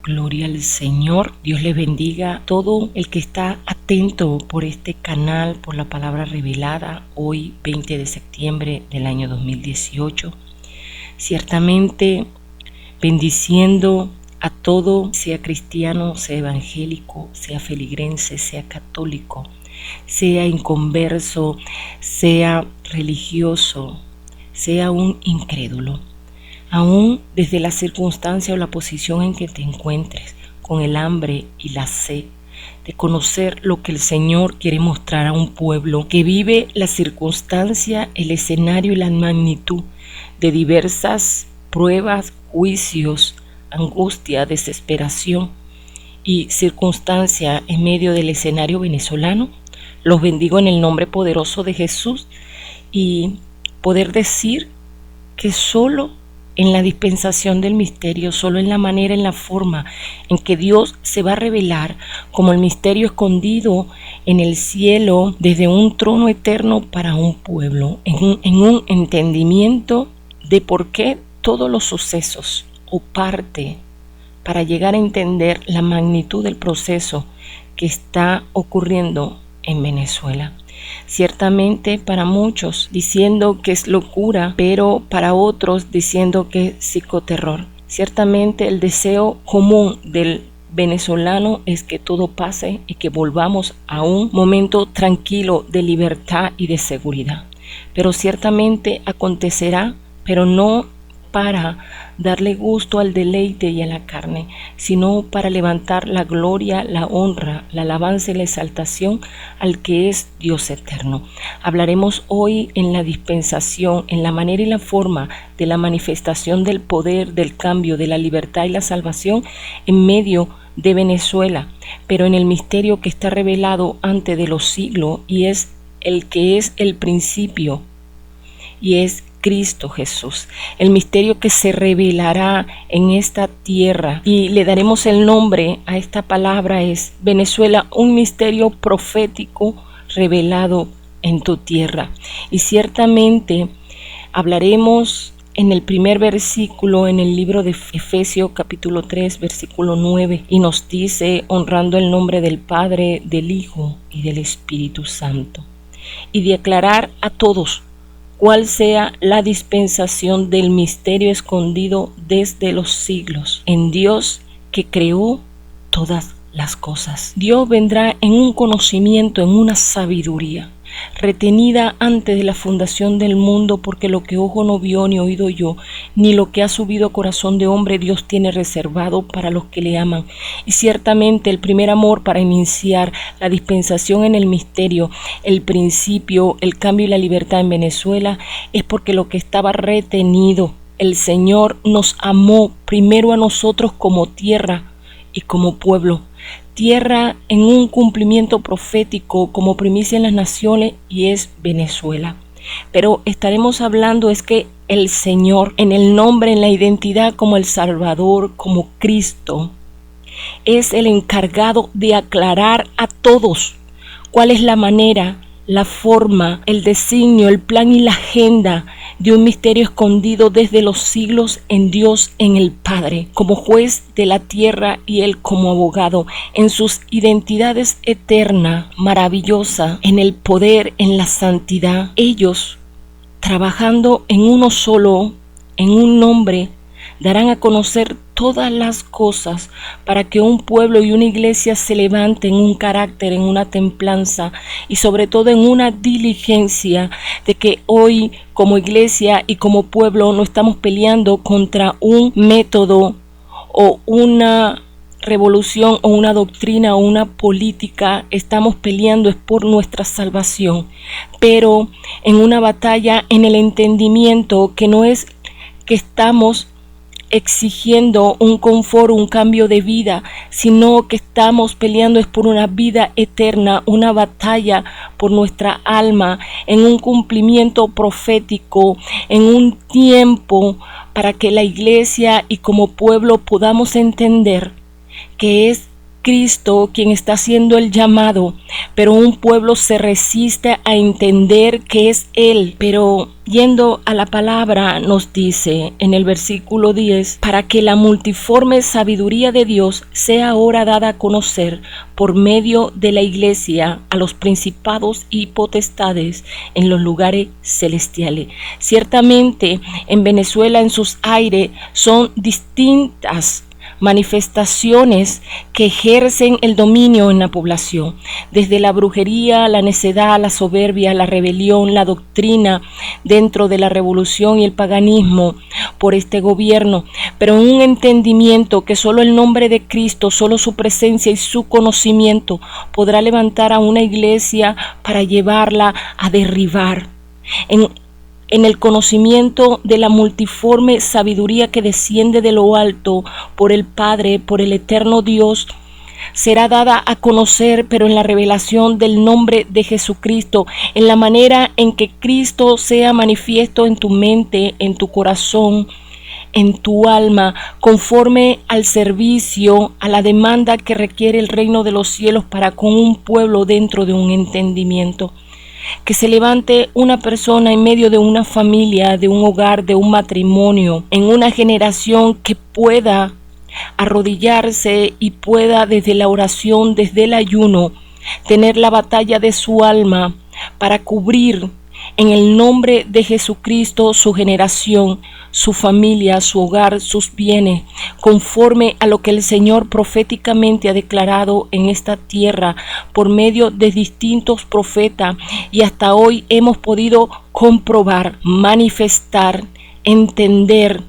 Gloria al Señor. Dios les bendiga a todo el que está atento por este canal, por la palabra revelada, hoy 20 de septiembre del año 2018. Ciertamente bendiciendo a todo, sea cristiano, sea evangélico, sea feligrense, sea católico, sea inconverso, sea religioso, sea un incrédulo. Aún desde la circunstancia o la posición en que te encuentres, con el hambre y la sed de conocer lo que el Señor quiere mostrar a un pueblo que vive la circunstancia, el escenario y la magnitud de diversas pruebas, juicios, angustia, desesperación y circunstancia en medio del escenario venezolano. Los bendigo en el nombre poderoso de Jesús y poder decir que solo en la dispensación del misterio, solo en la manera, en la forma en que Dios se va a revelar como el misterio escondido en el cielo desde un trono eterno para un pueblo, en un entendimiento de por qué todos los sucesos o parte para llegar a entender la magnitud del proceso que está ocurriendo en Venezuela. Ciertamente para muchos diciendo que es locura, pero para otros diciendo que es psicoterror. Ciertamente el deseo común del venezolano es que todo pase y que volvamos a un momento tranquilo de libertad y de seguridad. Pero ciertamente acontecerá, pero no para darle gusto al deleite y a la carne, sino para levantar la gloria, la honra, la alabanza y la exaltación al que es Dios eterno. Hablaremos hoy en la dispensación, en la manera y la forma de la manifestación del poder, del cambio, de la libertad y la salvación en medio de Venezuela, pero en el misterio que está revelado antes de los siglos y es el que es el principio y es Cristo Jesús, el misterio que se revelará en esta tierra, y le daremos el nombre a esta palabra es Venezuela, un misterio profético revelado en tu tierra. Y ciertamente hablaremos en el primer versículo en el libro de Efesios capítulo 3 versículo 9, y nos dice: honrando el nombre del Padre, del Hijo y del Espíritu Santo, y de aclarar a todos cuál sea la dispensación del misterio escondido desde los siglos en Dios que creó todas las cosas. Dios vendrá en un conocimiento, en una sabiduría retenida antes de la fundación del mundo, porque lo que ojo no vio ni oído oyó, ni lo que ha subido a corazón de hombre, Dios tiene reservado para los que le aman. Y ciertamente el primer amor para iniciar la dispensación en el misterio, el principio, el cambio y la libertad en Venezuela, es porque lo que estaba retenido, el Señor nos amó primero a nosotros como tierra y como pueblo. Tierra en un cumplimiento profético como primicia en las naciones, y es Venezuela. Pero estaremos hablando es que el Señor, en el nombre, en la identidad como el Salvador, como Cristo, es el encargado de aclarar a todos cuál es la manera, la forma, el designio, el plan y la agenda de un misterio escondido desde los siglos en Dios, en el Padre, como juez de la tierra y Él como abogado, en sus identidades eterna, maravillosa, en el poder, en la santidad. Ellos, trabajando en uno solo, en un nombre, darán a conocer todas las cosas para que un pueblo y una iglesia se levanten en un carácter, en una templanza y sobre todo en una diligencia de que hoy como iglesia y como pueblo no estamos peleando contra un método o una revolución o una doctrina o una política. Estamos peleando es por nuestra salvación, pero en una batalla en el entendimiento que no es que estamos exigiendo un confort, un cambio de vida, sino que estamos peleando es por una vida eterna, una batalla por nuestra alma, en un cumplimiento profético, en un tiempo para que la iglesia y como pueblo podamos entender que es Cristo quien está haciendo el llamado, pero un pueblo se resiste a entender que es Él. Pero yendo a la palabra nos dice en el versículo 10, para que la multiforme sabiduría de Dios sea ahora dada a conocer por medio de la iglesia a los principados y potestades en los lugares celestiales. Ciertamente en Venezuela, en sus aires, son distintas manifestaciones que ejercen el dominio en la población, desde la brujería, la necedad, la soberbia, la rebelión, la doctrina dentro de la revolución y el paganismo por este gobierno, pero en un entendimiento que solo el nombre de Cristo, solo su presencia y su conocimiento podrá levantar a una iglesia para llevarla a derribar. En el conocimiento de la multiforme sabiduría que desciende de lo alto por el Padre, por el eterno Dios, será dada a conocer, pero en la revelación del nombre de Jesucristo, en la manera en que Cristo sea manifiesto en tu mente, en tu corazón, en tu alma, conforme al servicio, a la demanda que requiere el reino de los cielos para con un pueblo dentro de un entendimiento. Que se levante una persona en medio de una familia, de un hogar, de un matrimonio, en una generación que pueda arrodillarse y pueda desde la oración, desde el ayuno, tener la batalla de su alma para cubrir en el nombre de Jesucristo su generación, su familia, su hogar, sus bienes, conforme a lo que el Señor proféticamente ha declarado en esta tierra por medio de distintos profetas, y hasta hoy hemos podido comprobar, manifestar, entender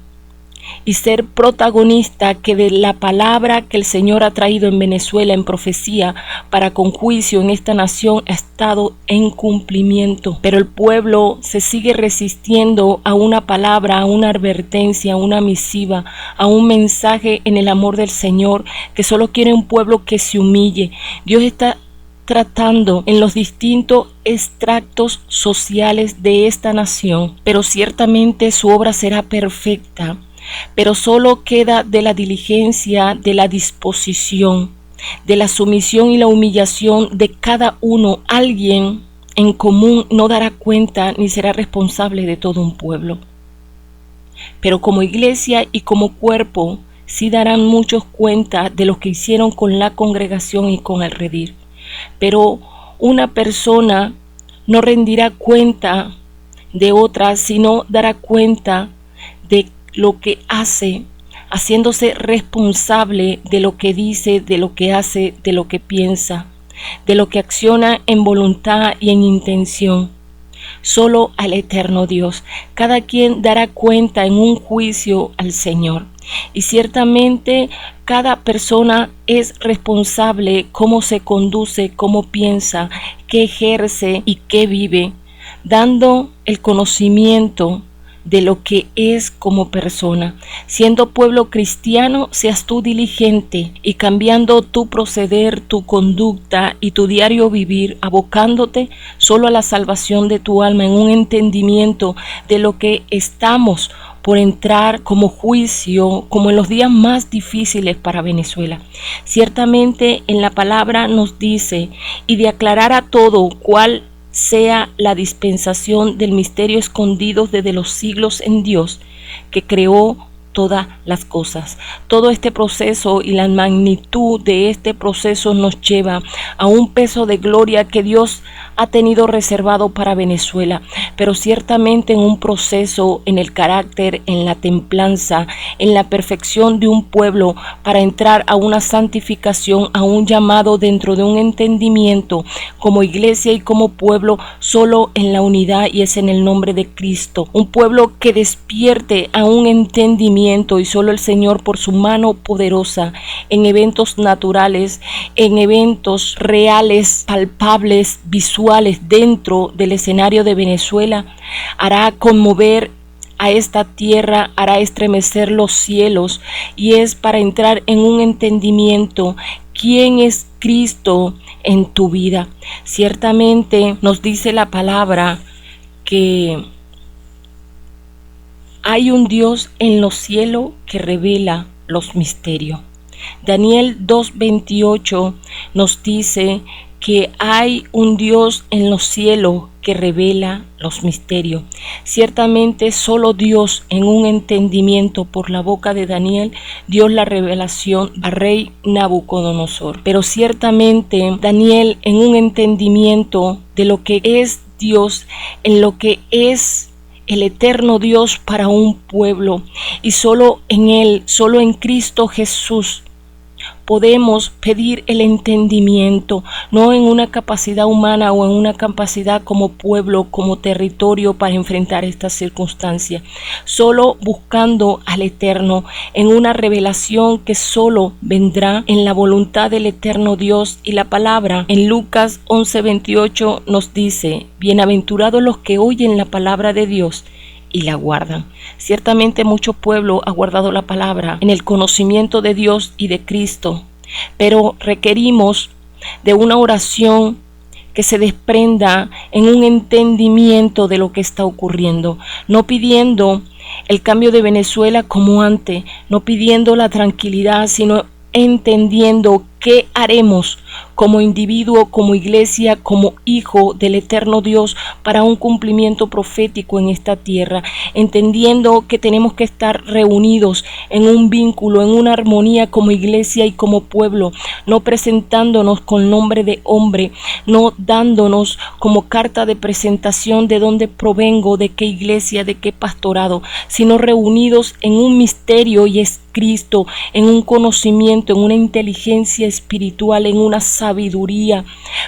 y ser protagonista que de la palabra que el Señor ha traído en Venezuela en profecía para con juicio en esta nación ha estado en cumplimiento. Pero el pueblo se sigue resistiendo a una palabra, a una advertencia, a una misiva, a un mensaje en el amor del Señor, que solo quiere un pueblo que se humille. Dios está tratando en los distintos extractos sociales de esta nación, pero ciertamente su obra será perfecta. Pero solo queda de la diligencia, de la disposición, de la sumisión y la humillación de cada uno. Alguien en común no dará cuenta ni será responsable de todo un pueblo. Pero como iglesia y como cuerpo, sí darán muchos cuenta de lo que hicieron con la congregación y con el redil. Pero una persona no rendirá cuenta de otra, sino dará cuenta de lo que hace, haciéndose responsable de lo que dice, de lo que hace, de lo que piensa, de lo que acciona en voluntad y en intención. Solo al eterno Dios. Cada quien dará cuenta en un juicio al Señor. Y ciertamente cada persona es responsable cómo se conduce, cómo piensa, qué ejerce y qué vive, dando el conocimiento de lo que es como persona. Siendo pueblo cristiano, seas tú diligente y cambiando tu proceder, tu conducta y tu diario vivir, abocándote solo a la salvación de tu alma en un entendimiento de lo que estamos por entrar como juicio, como en los días más difíciles para Venezuela. Ciertamente en la palabra nos dice, y de aclarar a todo cuál sea la dispensación del misterio escondido desde los siglos en Dios, que creó todas las cosas. Todo este proceso y la magnitud de este proceso nos lleva a un peso de gloria que Dios ha tenido reservado para Venezuela, pero ciertamente en un proceso, en el carácter, en la templanza, en la perfección de un pueblo para entrar a una santificación, a un llamado dentro de un entendimiento como iglesia y como pueblo, solo en la unidad, y es en el nombre de Cristo. Un pueblo que despierte a un entendimiento, y solo el Señor por su mano poderosa en eventos naturales, en eventos reales, palpables, visuales dentro del escenario de Venezuela, hará conmover a esta tierra, hará estremecer los cielos, y es para entrar en un entendimiento quién es Cristo en tu vida. Ciertamente nos dice la palabra que hay un Dios en los cielos que revela los misterios. Daniel 2:28 nos dice que hay un Dios en los cielos que revela los misterios. Ciertamente solo Dios, en un entendimiento por la boca de Daniel, dio la revelación al rey Nabucodonosor. Pero ciertamente Daniel, en un entendimiento de lo que es Dios, en lo que es el eterno Dios para un pueblo, y solo en Él, solo en Cristo Jesús, podemos pedir el entendimiento, no en una capacidad humana o en una capacidad como pueblo, como territorio para enfrentar estas circunstancias, solo buscando al Eterno en una revelación que solo vendrá en la voluntad del eterno Dios. Y la palabra en Lucas 11:28 nos dice: bienaventurados los que oyen la palabra de Dios y la guardan. Ciertamente mucho pueblo ha guardado la palabra en el conocimiento de Dios y de Cristo, pero requerimos de una oración que se desprenda en un entendimiento de lo que está ocurriendo, no pidiendo el cambio de Venezuela como antes, no pidiendo la tranquilidad, sino entendiendo qué haremos como individuo, como iglesia, como hijo del eterno Dios para un cumplimiento profético en esta tierra, entendiendo que tenemos que estar reunidos en un vínculo, en una armonía como iglesia y como pueblo, no presentándonos con nombre de hombre, no dándonos como carta de presentación de dónde provengo, de qué iglesia, de qué pastorado, sino reunidos en un misterio, y es Cristo, en un conocimiento, en una inteligencia espiritual, en una sabiduría,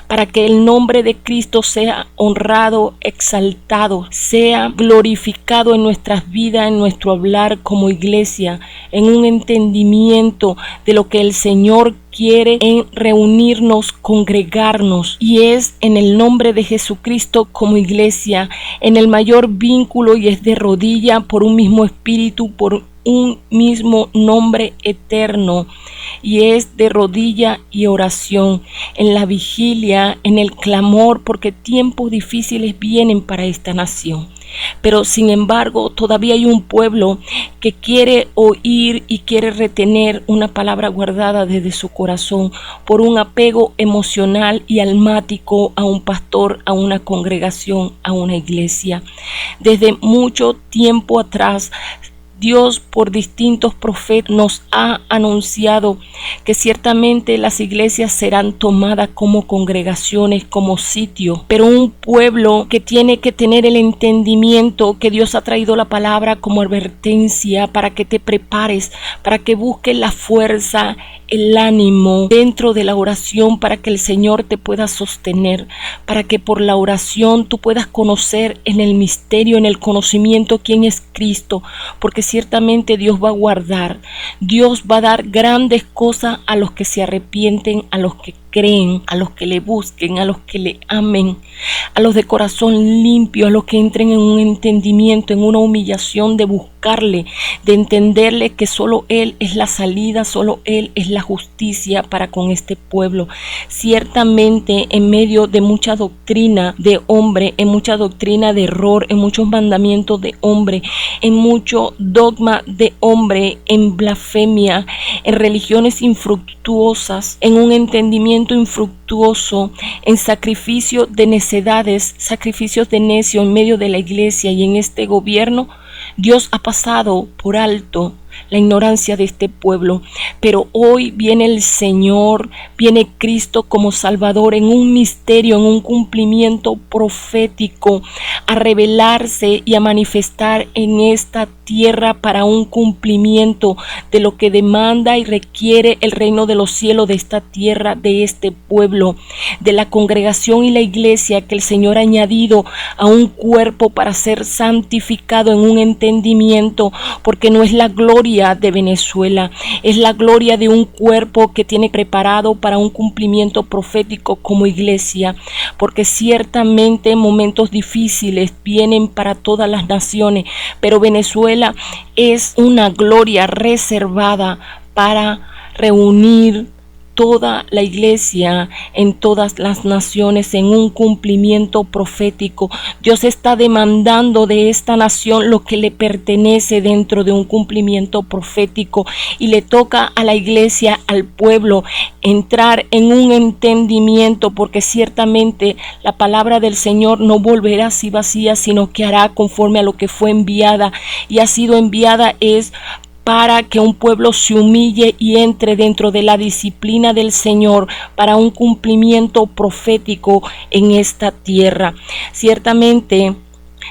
para que el nombre de Cristo sea honrado, exaltado, sea glorificado en nuestras vidas, en nuestro hablar como iglesia, en un entendimiento de lo que el Señor quiere en reunirnos, congregarnos, y es en el nombre de Jesucristo como iglesia, en el mayor vínculo, y es de rodilla por un mismo espíritu, por un mismo nombre eterno, y es de rodilla y oración, en la vigilia, en el clamor, porque tiempos difíciles vienen para esta nación. Pero sin embargo todavía hay un pueblo que quiere oír y quiere retener una palabra guardada desde su corazón por un apego emocional y almático a un pastor, a una congregación, a una iglesia. Desde mucho tiempo atrás, Dios por distintos profetas nos ha anunciado que ciertamente las iglesias serán tomadas como congregaciones, como sitio, pero un pueblo que tiene que tener el entendimiento que Dios ha traído la palabra como advertencia para que te prepares, para que busques la fuerza, el ánimo dentro de la oración, para que el Señor te pueda sostener, para que por la oración tú puedas conocer en el misterio, en el conocimiento quién es Cristo, porque ciertamente Dios va a guardar, Dios va a dar grandes cosas a los que se arrepienten, a los que creen, a los que le busquen, a los que le amen, a los de corazón limpio, a los que entren en un entendimiento, en una humillación de buscarle, de entenderle que solo Él es la salida, solo Él es la justicia para con este pueblo. Ciertamente en medio de mucha doctrina de hombre, en mucha doctrina de error, en muchos mandamientos de hombre, en mucho dogma de hombre, en blasfemia, en religiones infructuosas, en un entendimiento infructuoso, en sacrificio de necedades, sacrificios de necio en medio de la iglesia y en este gobierno, Dios ha pasado por alto la ignorancia de este pueblo, pero hoy viene el Señor, viene Cristo como Salvador en un misterio, en un cumplimiento profético, a revelarse y a manifestar en esta tierra para un cumplimiento de lo que demanda y requiere el reino de los cielos de esta tierra, de este pueblo, de la congregación y la iglesia que el Señor ha añadido a un cuerpo para ser santificado en un entendimiento, porque no es la gloria de Venezuela, es la gloria de un cuerpo que tiene preparado para un cumplimiento profético como iglesia, porque ciertamente momentos difíciles vienen para todas las naciones, pero Venezuela es una gloria reservada para reunir toda la iglesia, en todas las naciones, en un cumplimiento profético. Dios está demandando de esta nación lo que le pertenece dentro de un cumplimiento profético, y le toca a la iglesia, al pueblo, entrar en un entendimiento, porque ciertamente la palabra del Señor no volverá así vacía, sino que hará conforme a lo que fue enviada, y ha sido enviada es para que un pueblo se humille y entre dentro de la disciplina del Señor para un cumplimiento profético en esta tierra. Ciertamente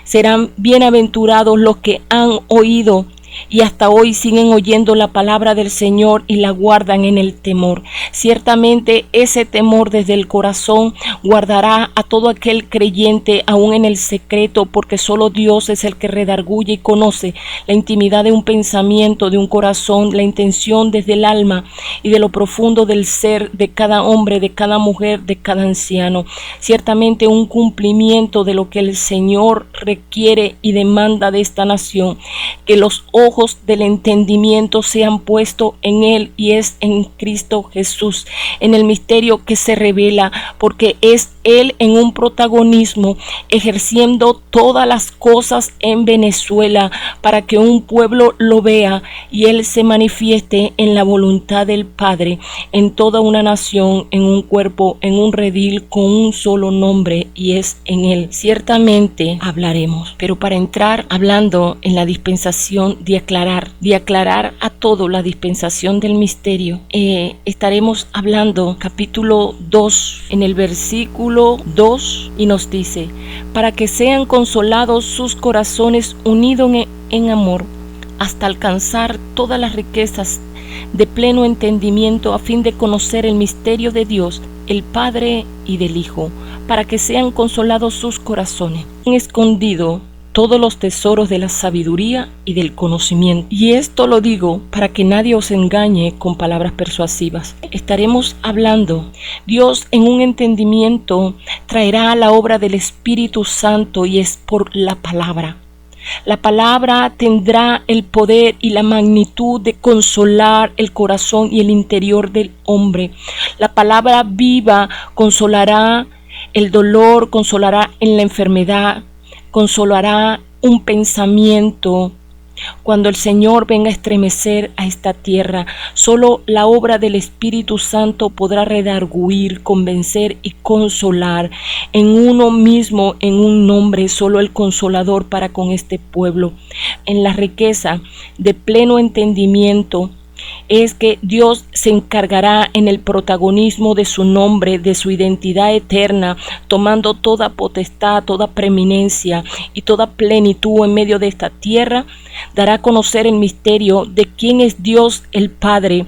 serán bienaventurados los que han oído y hasta hoy siguen oyendo la palabra del Señor y la guardan en el temor. Ciertamente ese temor desde el corazón guardará a todo aquel creyente aún en el secreto, porque solo Dios es el que redarguye y conoce la intimidad de un pensamiento, de un corazón, la intención desde el alma y de lo profundo del ser de cada hombre, de cada mujer, de cada anciano. Ciertamente un cumplimiento de lo que el Señor requiere y demanda de esta nación, que los ojos del entendimiento sean puestos en Él, y es en Cristo Jesús, en el misterio que se revela, porque es Él en un protagonismo, ejerciendo todas las cosas en Venezuela para que un pueblo lo vea y Él se manifieste en la voluntad del Padre, en toda una nación, en un cuerpo, en un redil, con un solo nombre, y es en Él. Ciertamente hablaremos, pero para entrar hablando en la dispensación de aclarar a todo la dispensación del misterio, estaremos hablando capítulo 2 en el versículo 2, y nos dice: para que sean consolados sus corazones unidos en amor, hasta alcanzar todas las riquezas de pleno entendimiento, a fin de conocer el misterio de Dios, el Padre, y del Hijo, para que sean consolados sus corazones. Han escondido todos los tesoros de la sabiduría y del conocimiento. Y esto lo digo para que nadie os engañe con palabras persuasivas. Estaremos hablando, Dios en un entendimiento traerá la obra del Espíritu Santo, y es por la palabra. La palabra tendrá el poder y la magnitud de consolar el corazón y el interior del hombre. La palabra viva consolará el dolor, consolará en la enfermedad, consolará un pensamiento. Cuando el Señor venga a estremecer a esta tierra, solo la obra del Espíritu Santo podrá redarguir, convencer y consolar en uno mismo, en un nombre, solo el Consolador para con este pueblo. En la riqueza de pleno entendimiento es que Dios se encargará en el protagonismo de su nombre, de su identidad eterna, tomando toda potestad, toda preeminencia y toda plenitud en medio de esta tierra. Dará a conocer el misterio de quién es Dios el Padre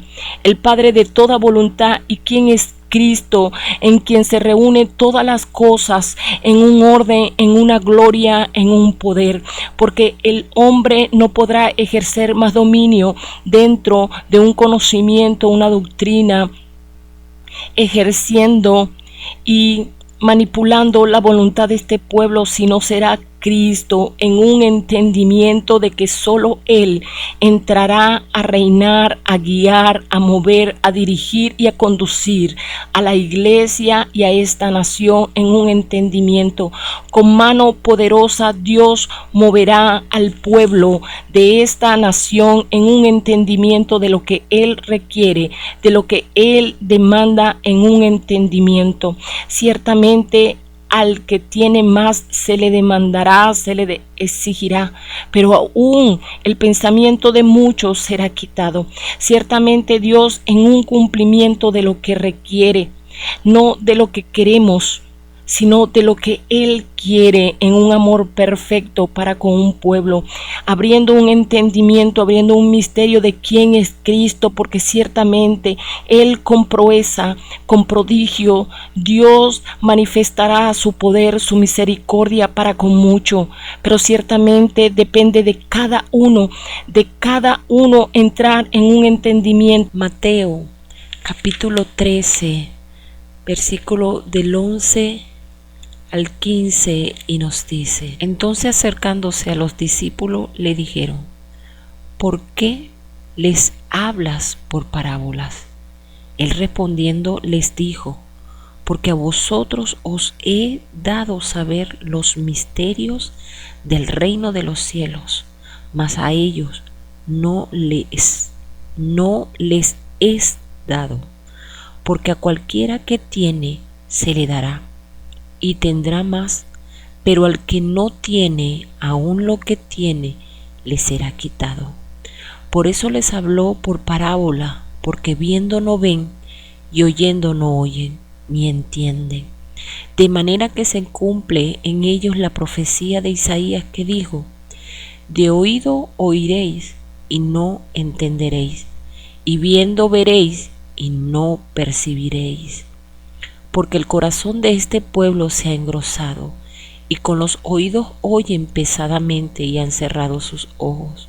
de toda voluntad, y quién es Cristo, en quien se reúne todas las cosas en un orden, en una gloria, en un poder, porque el hombre no podrá ejercer más dominio dentro de un conocimiento, una doctrina, ejerciendo y manipulando la voluntad de este pueblo, sino será Cristo en un entendimiento de que solo Él entrará a reinar, a guiar, a mover, a dirigir y a conducir a la iglesia y a esta nación en un entendimiento. Con mano poderosa Dios moverá al pueblo de esta nación en un entendimiento de lo que Él requiere, de lo que Él demanda, en un entendimiento. Ciertamente al que tiene más se le demandará, se le exigirá, pero aún el pensamiento de muchos será quitado. Ciertamente Dios en un cumplimiento de lo que requiere, no de lo que queremos, sino de lo que Él quiere, en un amor perfecto para con un pueblo, abriendo un entendimiento, abriendo un misterio de quién es Cristo, porque ciertamente Él con proeza, con prodigio, Dios manifestará su poder, su misericordia para con mucho, pero ciertamente depende de cada uno entrar en un entendimiento. Mateo capítulo 13, versículo del 11 al 15, y nos dice: entonces, acercándose a los discípulos, le dijeron: ¿por qué les hablas por parábolas? Él respondiendo les dijo: porque a vosotros os he dado saber los misterios del reino de los cielos, mas a ellos no les es dado, porque a cualquiera que tiene se le dará y tendrá más, pero al que no tiene, aun lo que tiene le será quitado. Por eso les habló por parábola, porque viendo no ven y oyendo no oyen ni entienden. De manera que se cumple en ellos la profecía de Isaías que dijo: de oído oiréis y no entenderéis, y viendo veréis y no percibiréis. Porque el corazón de este pueblo se ha engrosado, y con los oídos oyen pesadamente y han cerrado sus ojos,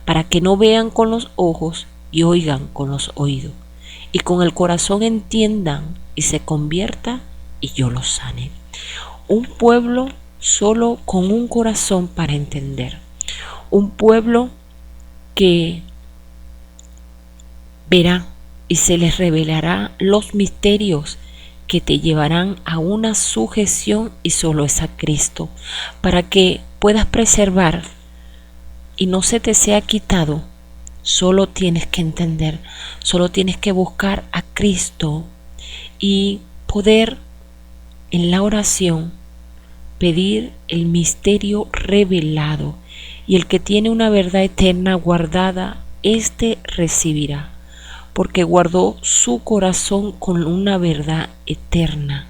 para que no vean con los ojos y oigan con los oídos, y con el corazón entiendan y se convierta y yo los sane. Un pueblo solo con un corazón para entender. Un pueblo que verá y se les revelará los misterios que te llevarán a una sujeción y solo es a Cristo, para que puedas preservar y no se te sea quitado. Solo tienes que entender, solo tienes que buscar a Cristo y poder en la oración pedir el misterio revelado, y el que tiene una verdad eterna guardada, éste recibirá, porque guardó su corazón con una verdad eterna.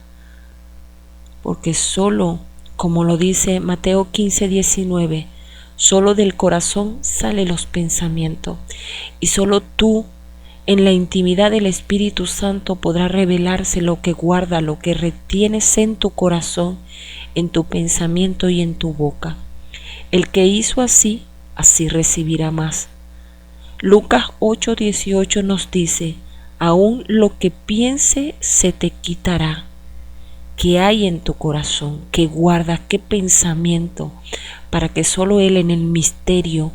Porque solo, como lo dice Mateo 15:19, solo del corazón salen los pensamientos, y solo tú en la intimidad del Espíritu Santo podrá revelarse lo que guarda, lo que retienes en tu corazón, en tu pensamiento y en tu boca. El que hizo así, así recibirá más. Lucas 8:18 nos dice: aún lo que piense se te quitará. ¿Qué hay en tu corazón? ¿Qué guardas? ¿Qué pensamiento? Para que solo Él en el misterio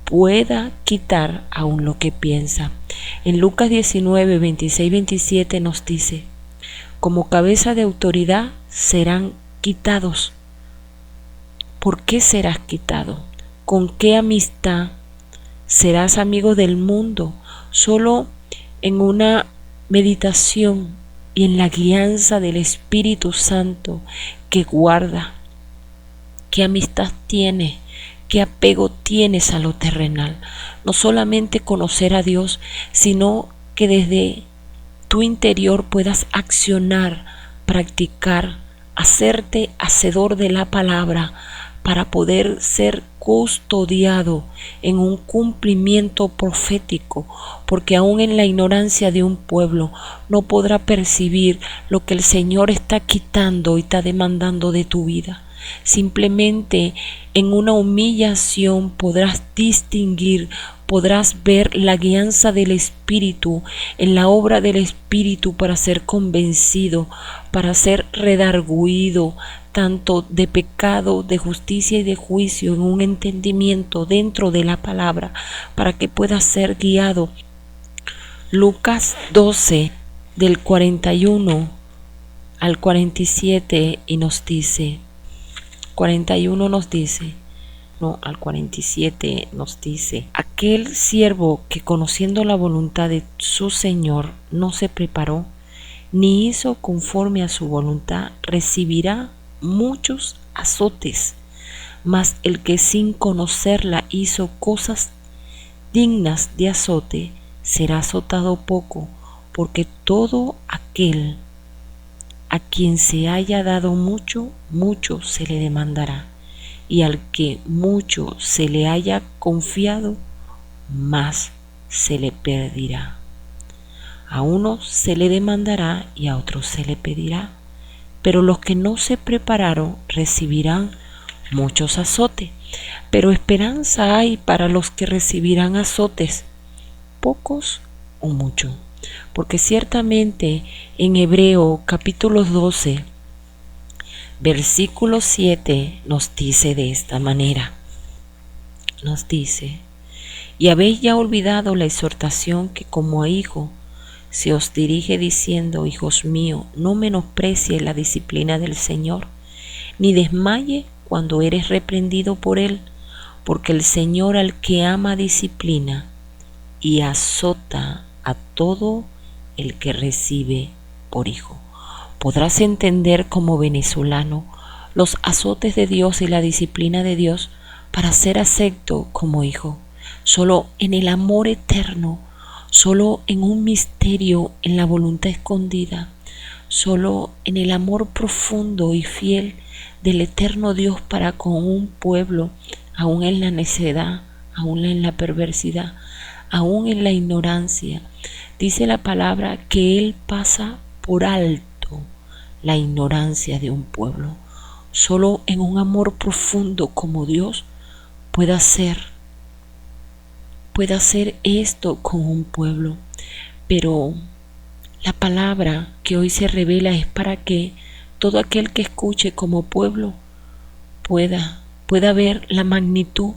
pueda quitar aún lo que piensa. En Lucas 19:26-27 nos dice: como cabeza de autoridad serán quitados. ¿Por qué serás quitado? ¿Con qué amistad serás amigo del mundo? Solo en una meditación y en la guianza del Espíritu Santo que guarda. ¿Qué amistad tienes? ¿Qué apego tienes a lo terrenal? No solamente conocer a Dios, sino que desde tu interior puedas accionar, practicar, hacerte hacedor de la palabra para poder ser custodiado en un cumplimiento profético, porque aún en la ignorancia de un pueblo no podrá percibir lo que el Señor está quitando y está demandando de tu vida. Simplemente en una humillación podrás distinguir, podrás ver la guianza del Espíritu, en la obra del Espíritu, para ser convencido, para ser redarguido, tanto de pecado, de justicia y de juicio, en un entendimiento dentro de la palabra, para que puedas ser guiado. Lucas 12, del 41 al 47, y nos dice, 41 nos dice, no, al 47 nos dice: aquel siervo que conociendo la voluntad de su Señor no se preparó, ni hizo conforme a su voluntad, recibirá muchos azotes. Mas el que sin conocerla hizo cosas dignas de azote, será azotado poco, porque todo aquel a quien se haya dado mucho, mucho se le demandará, y al que mucho se le haya confiado, más se le pedirá. A uno se le demandará y a otro se le pedirá, pero los que no se prepararon recibirán muchos azotes. Pero esperanza hay para los que recibirán azotes, pocos o muchos. Porque ciertamente en Hebreo capítulo 12, versículo 7 nos dice de esta manera. Nos dice: y habéis ya olvidado la exhortación que como a hijo se os dirige diciendo: hijos míos, no menosprecies la disciplina del Señor, ni desmaye cuando eres reprendido por Él, porque el Señor al que ama disciplina y azota a todo el que recibe por hijo. Podrás entender como venezolano los azotes de Dios y la disciplina de Dios para ser acepto como hijo. Solo en el amor eterno, solo en un misterio, en la voluntad escondida, solo en el amor profundo y fiel del eterno Dios para con un pueblo, aún en la necedad, aún en la perversidad, aún en la ignorancia. Dice la palabra que Él pasa por alto la ignorancia de un pueblo. Solo en un amor profundo como Dios puede hacer esto con un pueblo. Pero la palabra que hoy se revela es para que todo aquel que escuche como pueblo pueda ver la magnitud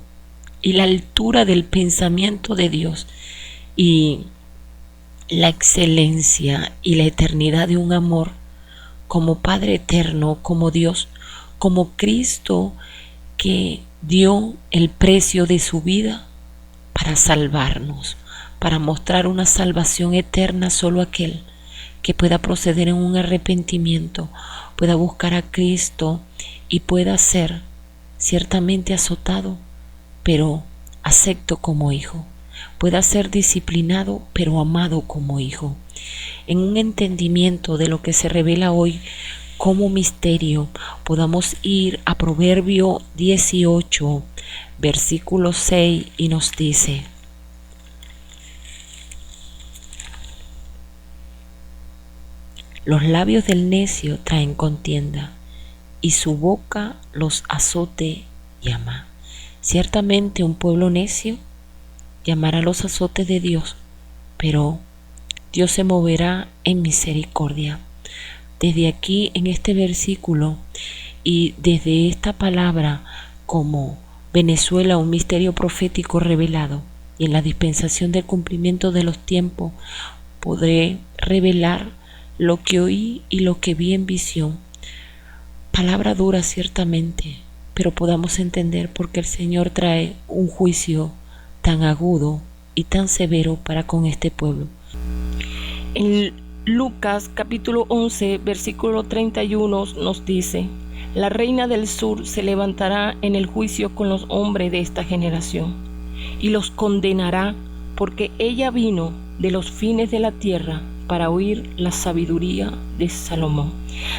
y la altura del pensamiento de Dios y la excelencia y la eternidad de un amor como Padre eterno, como Dios, como Cristo, que dio el precio de su vida para salvarnos, para mostrar una salvación eterna. Solo aquel que pueda proceder en un arrepentimiento, pueda buscar a Cristo y pueda ser ciertamente azotado, pero acepto como hijo, pueda ser disciplinado, pero amado como hijo. En un entendimiento de lo que se revela hoy como misterio, podamos ir a Proverbio 18, versículo 6, y nos dice: los labios del necio traen contienda, y su boca los azote llama. Ciertamente un pueblo necio llamará los azotes de Dios, pero Dios se moverá en misericordia. Desde aquí, en este versículo, y desde esta palabra como Venezuela, un misterio profético revelado, y en la dispensación del cumplimiento de los tiempos, podré revelar lo que oí y lo que vi en visión. Palabra dura ciertamente, pero podamos entender por qué el Señor trae un juicio tan agudo y tan severo para con este pueblo. En Lucas capítulo 11, versículo 31 nos dice: la reina del sur se levantará en el juicio con los hombres de esta generación y los condenará, porque ella vino de los fines de la tierra para oír la sabiduría de Salomón.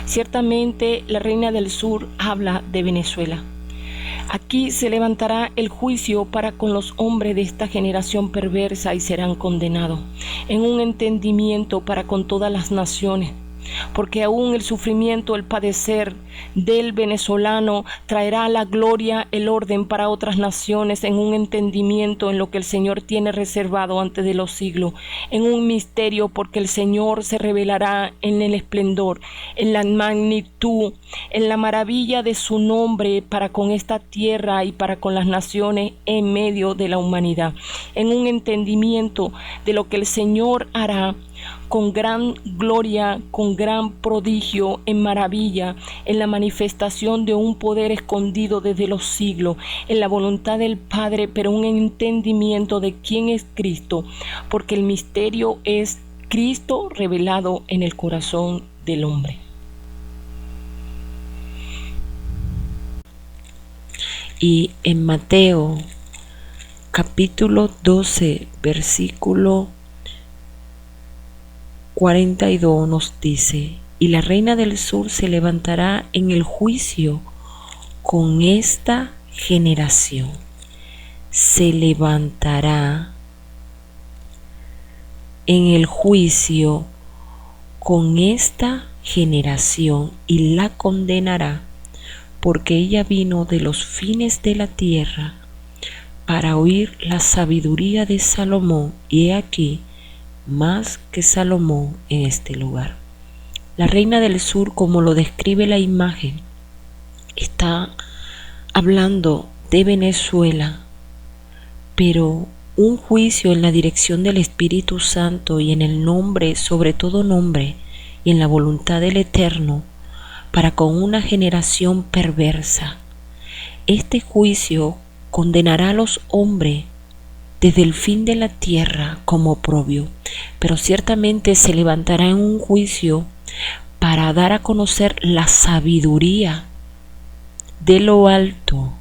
Ciertamente la reina del sur habla de Venezuela. Aquí se levantará el juicio para con los hombres de esta generación perversa y serán condenados en un entendimiento para con todas las naciones. Porque aún el sufrimiento, el padecer del venezolano traerá la gloria, el orden para otras naciones, en un entendimiento en lo que el Señor tiene reservado antes de los siglos, en un misterio, porque el Señor se revelará en el esplendor, en la magnitud, en la maravilla de su nombre para con esta tierra y para con las naciones en medio de la humanidad, en un entendimiento de lo que el Señor hará con gran gloria, con gran prodigio, en maravilla, en la manifestación de un poder escondido desde los siglos, en la voluntad del Padre, pero un entendimiento de quién es Cristo, porque el misterio es Cristo revelado en el corazón del hombre. Y en Mateo capítulo 12, versículo 42 nos dice: y la reina del sur se levantará en el juicio con esta generación. Se levantará en el juicio con esta generación y la condenará, porque ella vino de los fines de la tierra para oír la sabiduría de Salomón, y he aquí más que Salomón en este lugar. La reina del sur, como lo describe la imagen, está hablando de Venezuela, pero un juicio en la dirección del Espíritu Santo y en el nombre, sobre todo nombre, y en la voluntad del Eterno, para con una generación perversa. Este juicio condenará a los hombres desde el fin de la tierra como oprobio, pero ciertamente se levantará en un juicio para dar a conocer la sabiduría de lo alto,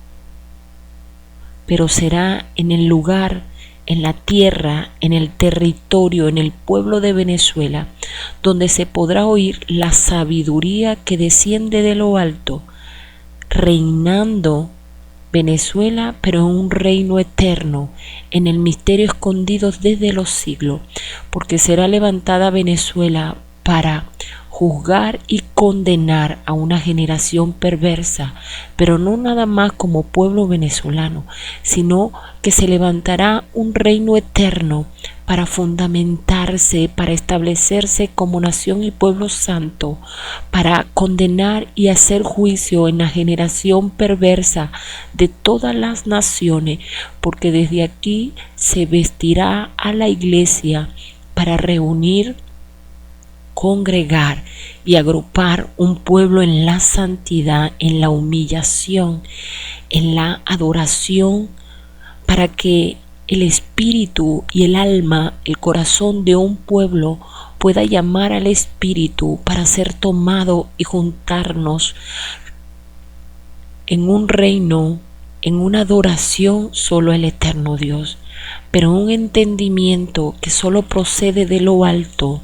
pero será en el lugar, en la tierra, en el territorio, en el pueblo de Venezuela, donde se podrá oír la sabiduría que desciende de lo alto, reinando Venezuela, pero en un reino eterno, en el misterio escondido desde los siglos, porque será levantada Venezuela para juzgar y condenar a una generación perversa, pero no nada más como pueblo venezolano, sino que se levantará un reino eterno para fundamentarse, para establecerse como nación y pueblo santo, para condenar y hacer juicio en la generación perversa de todas las naciones, porque desde aquí se vestirá a la iglesia para reunir, congregar y agrupar un pueblo en la santidad, en la humillación, en la adoración, para que el espíritu y el alma, el corazón de un pueblo pueda llamar al espíritu para ser tomado y juntarnos en un reino, en una adoración solo al eterno Dios, pero un entendimiento que solo procede de lo alto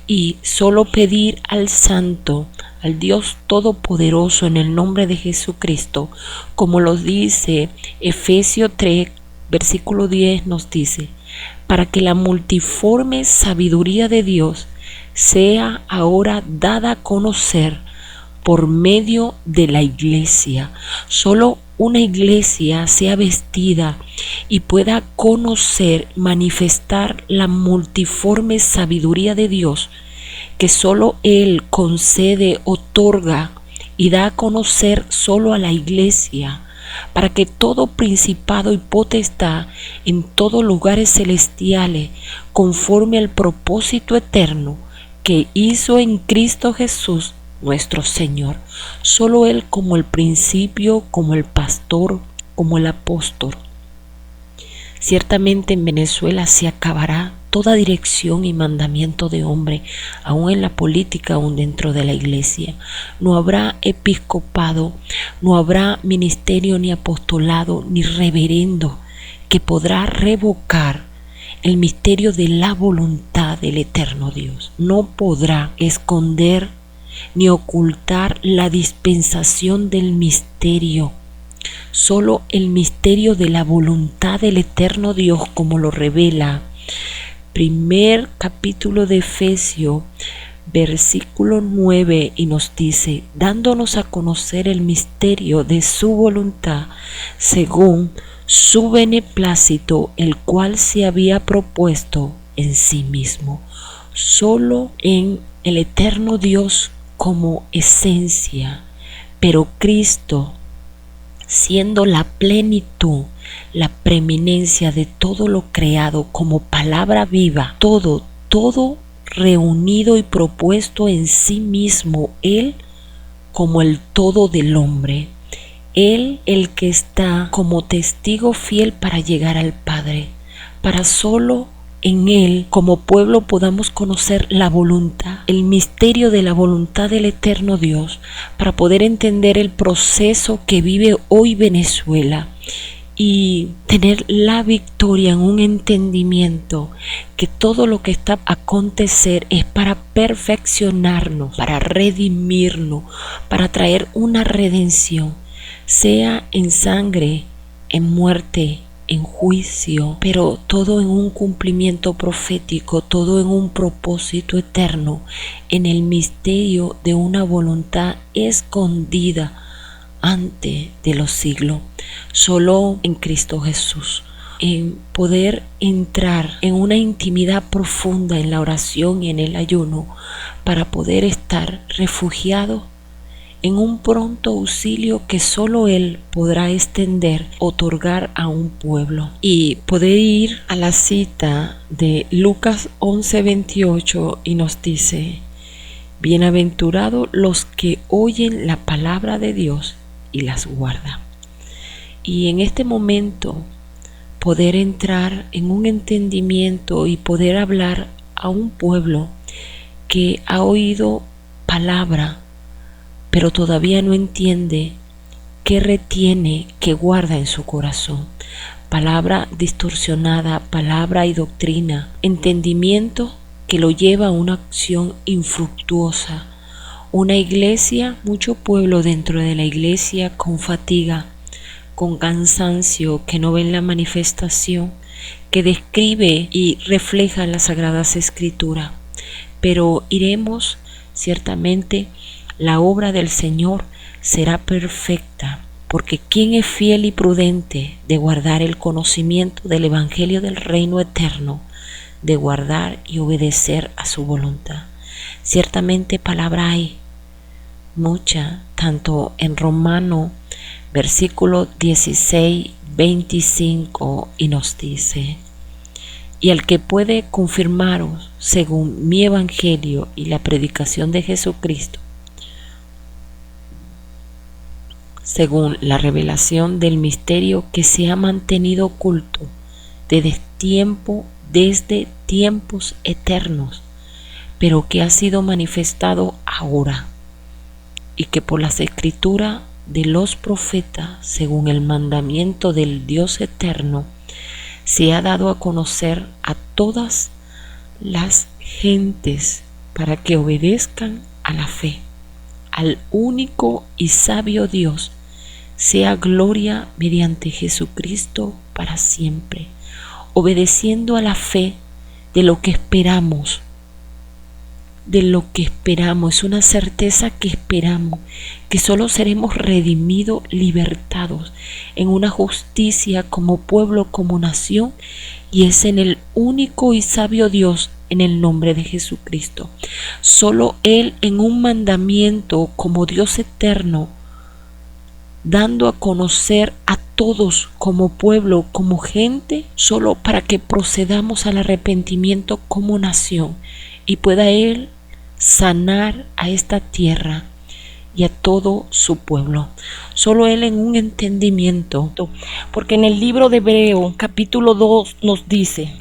y solo pedir al Santo, al Dios Todopoderoso en el nombre de Jesucristo, como lo dice Efesios 3, versículo 10 nos dice, para que la multiforme sabiduría de Dios sea ahora dada a conocer por medio de la iglesia. Solo una iglesia sea vestida y pueda conocer, manifestar la multiforme sabiduría de Dios, que solo Él concede, otorga y da a conocer solo a la iglesia, para que todo principado y potestad en todos lugares celestiales, conforme al propósito eterno que hizo en Cristo Jesús nuestro Señor, solo Él como el principio, como el pastor, como el apóstol. Ciertamente en Venezuela se acabará toda dirección y mandamiento de hombre, aún en la política, aún dentro de la iglesia. No habrá episcopado, no habrá ministerio ni apostolado ni reverendo que podrá revocar el misterio de la voluntad del eterno Dios. No podrá esconder ni ocultar la dispensación del misterio. Solo el misterio de la voluntad del eterno Dios, como lo revela primer capítulo de Efesios, versículo 9, y nos dice, dándonos a conocer el misterio de su voluntad, según su beneplácito, el cual se había propuesto en sí mismo. Solo en el eterno Dios como esencia, pero Cristo, siendo la plenitud, la preeminencia de todo lo creado como palabra viva, todo reunido y propuesto en sí mismo, Él como el todo del hombre, Él el que está como testigo fiel para llegar al Padre, para solo en Él como pueblo podamos conocer la voluntad, el misterio de la voluntad del eterno Dios, para poder entender el proceso que vive hoy Venezuela y tener la victoria en un entendimiento que todo lo que está a acontecer es para perfeccionarnos, para redimirnos, para traer una redención, sea en sangre, en muerte, en juicio, pero todo en un cumplimiento profético, todo en un propósito eterno, en el misterio de una voluntad escondida antes de los siglos, solo en Cristo Jesús. En poder entrar en una intimidad profunda en la oración y en el ayuno, para poder estar refugiado en un pronto auxilio que solo Él podrá extender, otorgar a un pueblo. Y poder ir a la cita de Lucas 11:28 y nos dice: bienaventurados los que oyen la palabra de Dios y las guardan. Y en este momento poder entrar en un entendimiento y poder hablar a un pueblo que ha oído palabra, pero todavía no entiende qué retiene, qué guarda en su corazón. Palabra distorsionada, palabra y doctrina, entendimiento que lo lleva a una acción infructuosa. Una iglesia, mucho pueblo dentro de la iglesia con fatiga, con cansancio, que no ven la manifestación que describe y refleja las Sagradas Escrituras. Pero iremos, ciertamente, la obra del Señor será perfecta, porque quien es fiel y prudente de guardar el conocimiento del Evangelio del Reino Eterno, de guardar y obedecer a su voluntad. Ciertamente palabra hay mucha, tanto en Romano versículo 16, 25, y nos dice: y el que puede confirmaros según mi evangelio y la predicación de Jesucristo, según la revelación del misterio que se ha mantenido oculto desde tiempos eternos, pero que ha sido manifestado ahora, y que por las escrituras de los profetas, según el mandamiento del Dios eterno, se ha dado a conocer a todas las gentes para que obedezcan a la fe, al único y sabio Dios, sea gloria mediante Jesucristo para siempre, obedeciendo a la fe de lo que esperamos. Es una certeza que esperamos, que solo seremos redimidos, libertados en una justicia como pueblo, como nación, y es en el único y sabio Dios, en el nombre de Jesucristo. Solo Él, en un mandamiento como Dios eterno, dando a conocer a todos como pueblo, como gente, solo para que procedamos al arrepentimiento como nación, y pueda Él sanar a esta tierra y a todo su pueblo. Solo Él en un entendimiento, porque en el libro de Hebreo capítulo 2 nos dice,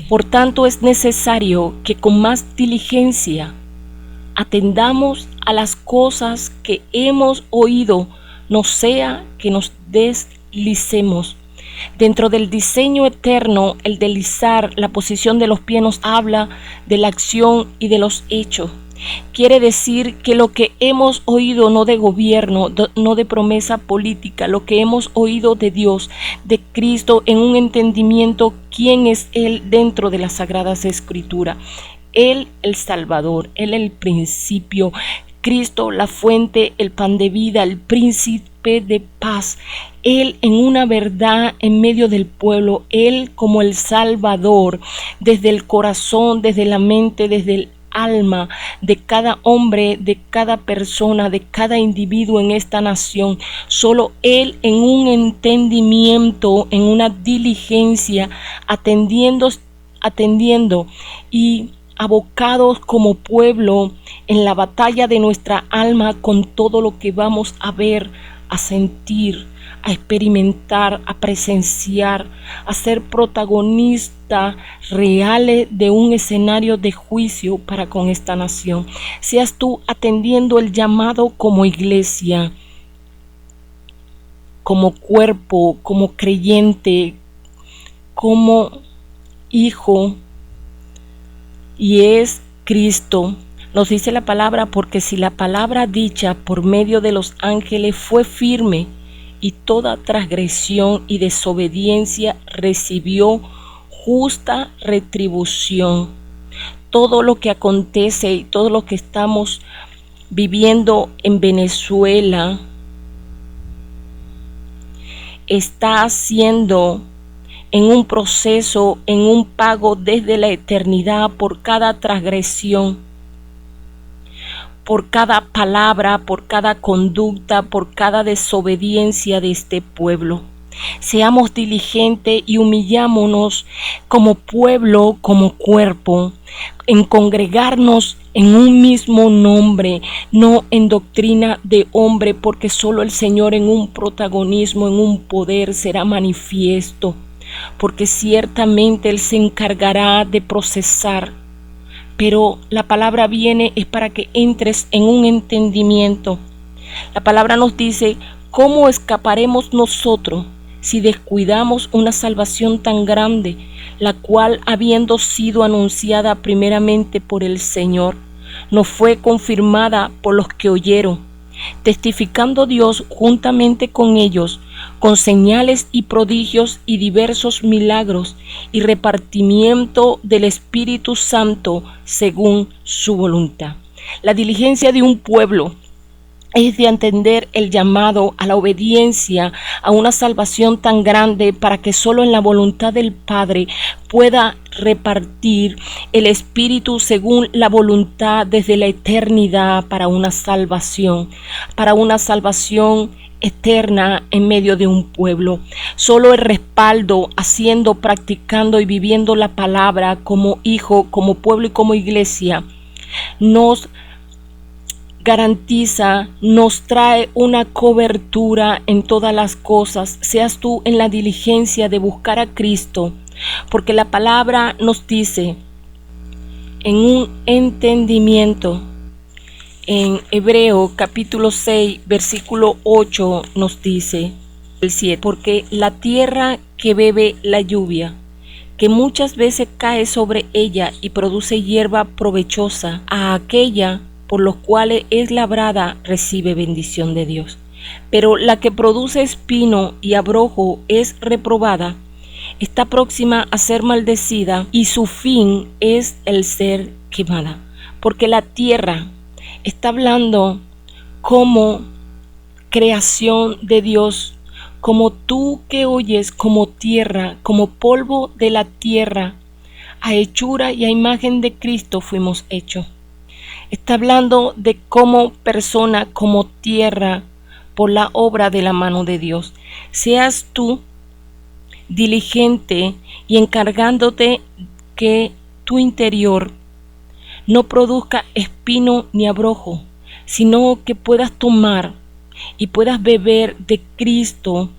por tanto es necesario que con más diligencia atendamos a las cosas que hemos oído, no sea que nos deslicemos. Dentro del diseño eterno, el deslizar, la posición de los pies nos habla de la acción y de los hechos. Quiere decir que lo que hemos oído, no de gobierno, no de promesa política, lo que hemos oído de Dios, de Cristo, en un entendimiento quién es Él dentro de las Sagradas Escrituras. Él el Salvador, Él el principio, Cristo la fuente, el pan de vida, el príncipe de paz. Él en una verdad en medio del pueblo, Él como el Salvador, desde el corazón, desde la mente, desde el alma de cada hombre, de cada persona, de cada individuo en esta nación. Solo Él en un entendimiento, en una diligencia, atendiendo y abocados como pueblo en la batalla de nuestra alma con todo lo que vamos a ver, a sentir, a experimentar, a presenciar, a ser protagonistas reales de un escenario de juicio para con esta nación. Seas tú atendiendo el llamado como iglesia, como cuerpo, como creyente, como hijo, y es Cristo. Nos dice la palabra, porque si la palabra dicha por medio de los ángeles fue firme, y toda transgresión y desobediencia recibió justa retribución. Todo lo que acontece y todo lo que estamos viviendo en Venezuela está haciendo en un proceso, en un pago desde la eternidad por cada transgresión, por cada palabra, por cada conducta, por cada desobediencia de este pueblo. Seamos diligentes y humillámonos como pueblo, como cuerpo, en congregarnos en un mismo nombre, no en doctrina de hombre, porque solo el Señor en un protagonismo, en un poder será manifiesto, porque ciertamente Él se encargará de procesar. Pero la palabra viene es para que entres en un entendimiento. La palabra nos dice, ¿cómo escaparemos nosotros si descuidamos una salvación tan grande, la cual, habiendo sido anunciada primeramente por el Señor, nos fue confirmada por los que oyeron, testificando Dios juntamente con ellos, con señales y prodigios y diversos milagros y repartimiento del Espíritu Santo según su voluntad? La diligencia de un pueblo es de entender el llamado a la obediencia, a una salvación tan grande, para que solo en la voluntad del Padre pueda repartir el Espíritu según la voluntad desde la eternidad para una salvación eterna en medio de un pueblo. Solo el respaldo, haciendo, practicando y viviendo la palabra como hijo, como pueblo y como iglesia, nos garantiza, nos trae una cobertura en todas las cosas. Seas tú en la diligencia de buscar a Cristo, porque la palabra nos dice en un entendimiento. En Hebreo capítulo 6 versículo 8 nos dice el 7, porque la tierra que bebe la lluvia, que muchas veces cae sobre ella y produce hierba provechosa, a aquella por los cuales es labrada, recibe bendición de Dios. Pero la que produce espino y abrojo es reprobada, está próxima a ser maldecida, y su fin es el ser quemada. Porque la tierra está hablando como creación de Dios, como tú que oyes, como tierra, como polvo de la tierra, a hechura y a imagen de Cristo fuimos hechos. Está hablando de como persona, como tierra, por la obra de la mano de Dios. Seas tú diligente y encargándote que tu interior no produzca espino ni abrojo, sino que puedas tomar y puedas beber de Cristo,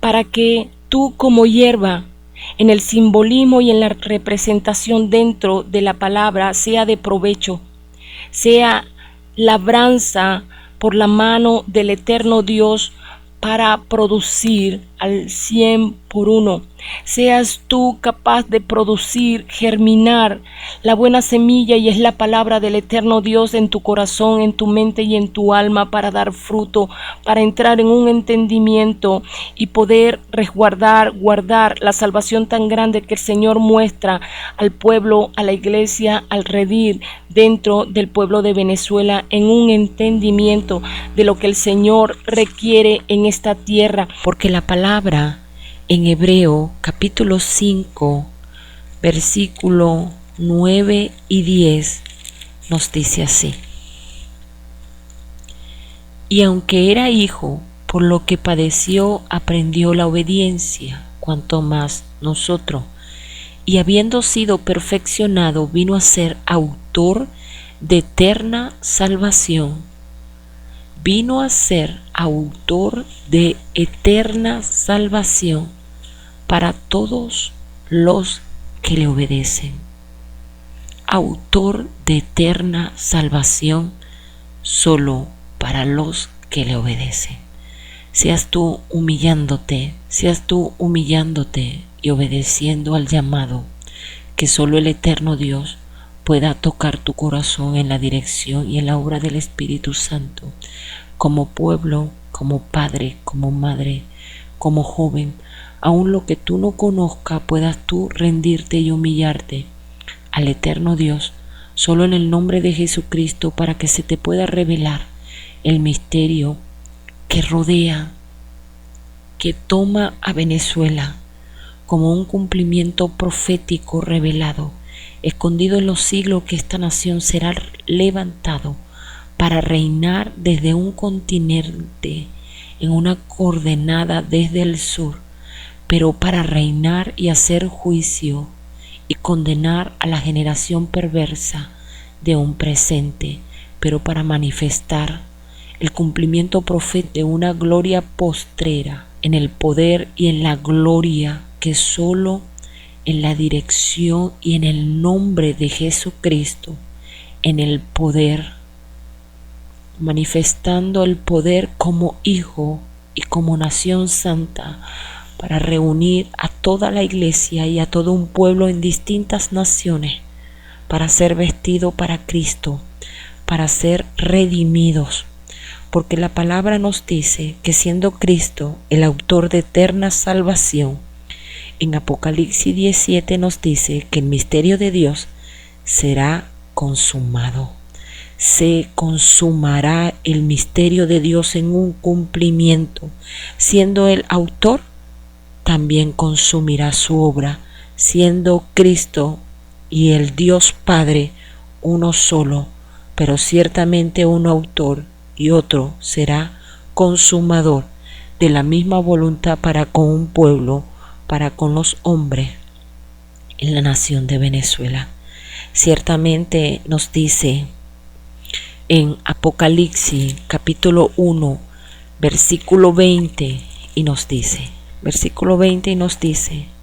para que tú como hierba, en el simbolismo y en la representación dentro de la palabra, sea de provecho, sea labranza por la mano del eterno Dios para producir al 100 por 1. Seas tú capaz de producir, germinar la buena semilla, y es la palabra del eterno Dios en tu corazón, en tu mente y en tu alma, para dar fruto, para entrar en un entendimiento y poder resguardar, guardar la salvación tan grande que el Señor muestra al pueblo, a la iglesia, al redil dentro del pueblo de Venezuela, en un entendimiento de lo que el Señor requiere en esta tierra. Porque la palabra en Hebreo capítulo 5 versículo 9 y 10 nos dice así: y aunque era hijo, por lo que padeció aprendió la obediencia, cuanto más nosotros, y habiendo sido perfeccionado, vino a ser autor de eterna salvación. Vino a ser autor de eterna salvación para todos los que le obedecen. Autor de eterna salvación solo para los que le obedecen. Seas tú humillándote y obedeciendo al llamado, que solo el eterno Dios pueda tocar tu corazón en la dirección y en la obra del Espíritu Santo, como pueblo, como padre, como madre, como joven. Aun lo que tú no conozcas, puedas tú rendirte y humillarte al eterno Dios, solo en el nombre de Jesucristo, para que se te pueda revelar el misterio que rodea, que toma a Venezuela como un cumplimiento profético revelado, escondido en los siglos, que esta nación será levantado para reinar desde un continente en una coordenada desde el sur, pero para reinar y hacer juicio y condenar a la generación perversa de un presente, pero para manifestar el cumplimiento profético de una gloria postrera en el poder y en la gloria que solo en la dirección y en el nombre de Jesucristo, en el poder, manifestando el poder como hijo y como nación santa, para reunir a toda la iglesia y a todo un pueblo en distintas naciones, para ser vestido para Cristo, para ser redimidos, porque la palabra nos dice que siendo Cristo el autor de eterna salvación, en Apocalipsis 17 nos dice que el misterio de Dios será consumado. Se consumará el misterio de Dios en un cumplimiento. Siendo el autor, también consumirá su obra, siendo Cristo y el Dios Padre uno solo, pero ciertamente uno autor y otro será consumador de la misma voluntad para con un pueblo, para con los hombres en la nación de Venezuela. Ciertamente nos dice en Apocalipsis capítulo 1 versículo 20 y nos dice,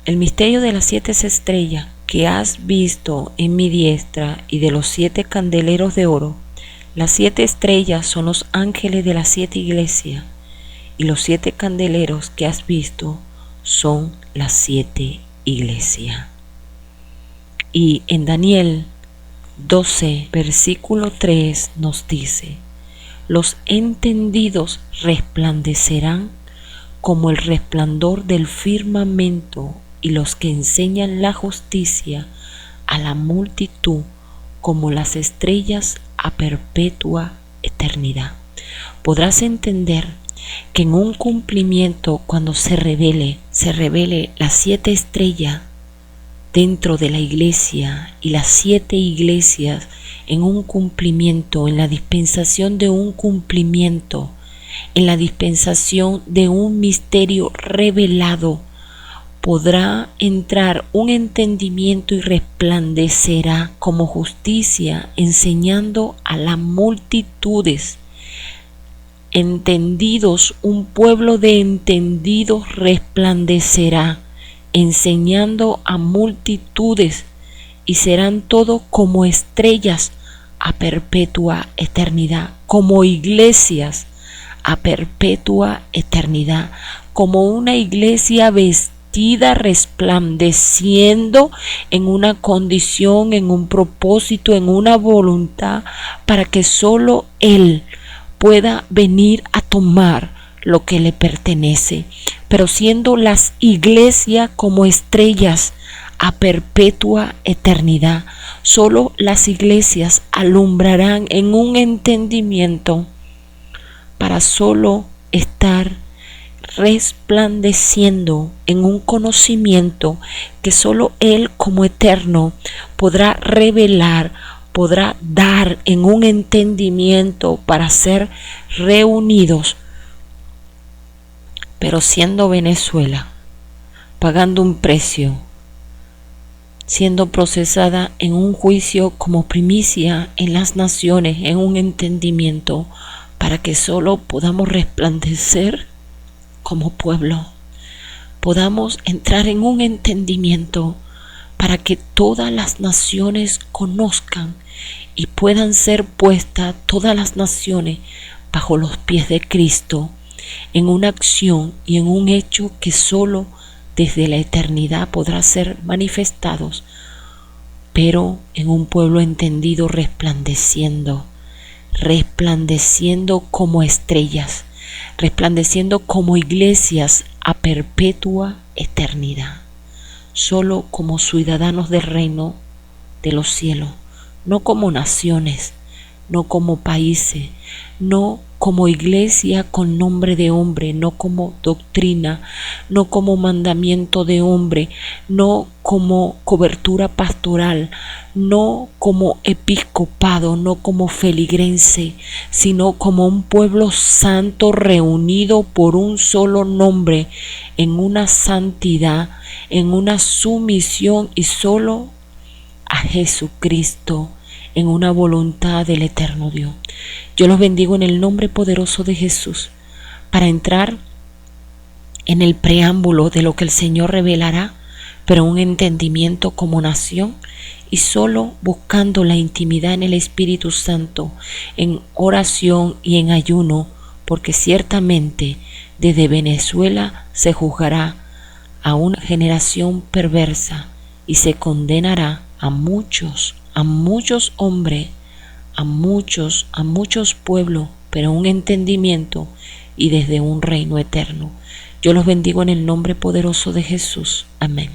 el misterio de las 7 estrellas que has visto en mi diestra y de los 7 candeleros de oro. Las 7 estrellas son los ángeles de las 7 iglesias y los 7 candeleros que has visto son las 7 iglesias. Y en Daniel 12, versículo 3 nos dice, los entendidos resplandecerán como el resplandor del firmamento y los que enseñan la justicia a la multitud como las estrellas a perpetua eternidad. Podrás entender que en un cumplimiento, cuando se revele las 7 estrellas dentro de la iglesia y las 7 iglesias en un cumplimiento, en la dispensación de un cumplimiento, en la dispensación de un misterio revelado, podrá entrar un entendimiento y resplandecerá como justicia, enseñando a las multitudes. Entendidos, un pueblo de entendidos resplandecerá, enseñando a multitudes, y serán todos como estrellas a perpetua eternidad, como iglesias a perpetua eternidad, como una iglesia vestida, resplandeciendo en una condición, en un propósito, en una voluntad, para que solo Él pueda venir a tomar lo que le pertenece, pero siendo las iglesias como estrellas a perpetua eternidad. Solo las iglesias alumbrarán en un entendimiento para solo estar resplandeciendo en un conocimiento que solo Él como eterno podrá revelar, podrá dar en un entendimiento para ser reunidos. Pero siendo Venezuela, pagando un precio, siendo procesada en un juicio como primicia en las naciones, en un entendimiento, para que solo podamos resplandecer como pueblo, podamos entrar en un entendimiento para que todas las naciones conozcan y puedan ser puestas todas las naciones bajo los pies de Cristo, en una acción y en un hecho que solo desde la eternidad podrá ser manifestados, pero en un pueblo entendido resplandeciendo como estrellas, resplandeciendo como iglesias a perpetua eternidad, solo como ciudadanos del reino de los cielos, no como naciones, no como países, no como iglesia con nombre de hombre, no como doctrina, no como mandamiento de hombre, no como cobertura pastoral, no como episcopado, no como feligrense, sino como un pueblo santo reunido por un solo nombre, en una santidad, en una sumisión y solo a Jesucristo, en una voluntad del eterno Dios. Yo los bendigo en el nombre poderoso de Jesús para entrar en el preámbulo de lo que el Señor revelará, pero un entendimiento como nación y solo buscando la intimidad en el Espíritu Santo, en oración y en ayuno, porque ciertamente desde Venezuela se juzgará a una generación perversa y se condenará a muchos hombres, a muchos pueblos, pero un entendimiento y desde un reino eterno. Yo los bendigo en el nombre poderoso de Jesús. Amén.